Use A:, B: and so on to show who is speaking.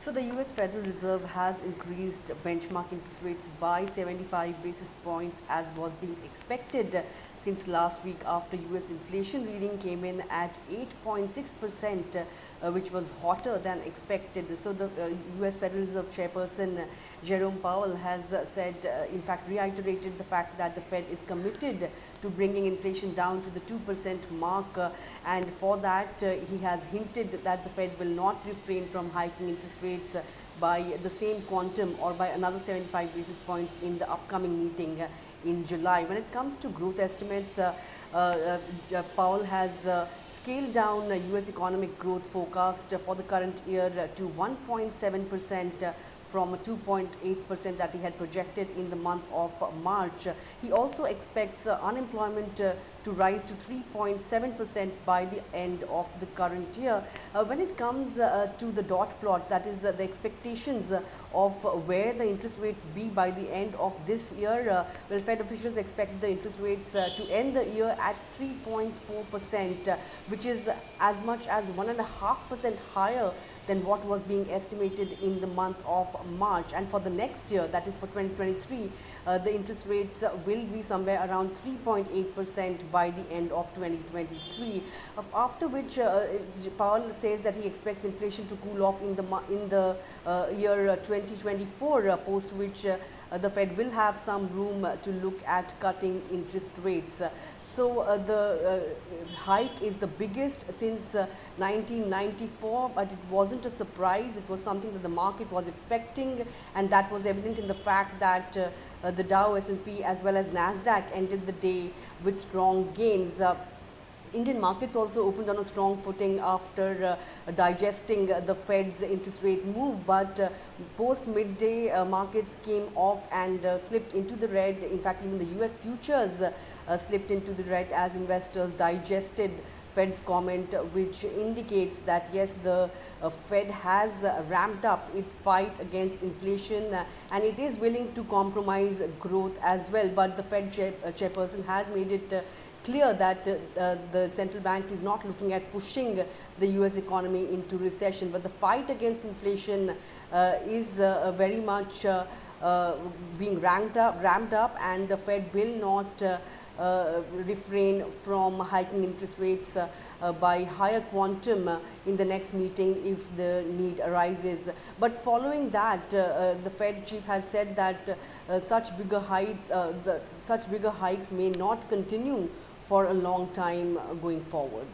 A: So the US Federal Reserve has increased benchmark interest rates by 75 basis points as was being expected since last week after US inflation reading came in at 8.6%, which was hotter than expected. So the US Federal Reserve Chairperson Jerome Powell has said, in fact reiterated the fact that the Fed is committed to bringing inflation down to the 2% mark, and for that he has hinted that the Fed will not refrain from hiking interest rates by the same quantum or by another 75 basis points in the upcoming meeting in July. When it comes to growth estimates, Powell has scaled down US economic growth forecast for the current year to 1.7% from 2.8% that he had projected in the month of March. He also expects unemployment to rise to 3.7% by the end of the current year. When it comes to the dot plot, that is the expectations of where the interest rates be by the end of this year, well, Fed officials expect the interest rates to end the year at 3.4%, which is as much as 1.5% higher than what was being estimated in the month of March. And for the next year, that is for 2023, the interest rates will be somewhere around 3.8% by the end of 2023. After which Powell says that he expects inflation to cool off in the year 2024, post which the Fed will have some room to look at cutting interest rates. So the hike is the biggest since 1994, but it wasn't a surprise. It was something that the market was expecting, and that was evident in the fact that the Dow, S&P as well as Nasdaq ended the day with strong gains. Indian markets also opened on a strong footing after digesting the Fed's interest rate move, but post midday markets came off and slipped into the red. In fact, even the US futures slipped into the red as investors digested Fed's comment, which indicates that yes, the Fed has ramped up its fight against inflation and it is willing to compromise growth as well. But the Fed chairperson has made it clear that the central bank is not looking at pushing the US economy into recession, but the fight against inflation is very much being ramped up, and the Fed will not refrain from hiking interest rates by higher quantum in the next meeting if the need arises. But following that, the Fed chief has said that such bigger hikes may not continue for a long time going forward.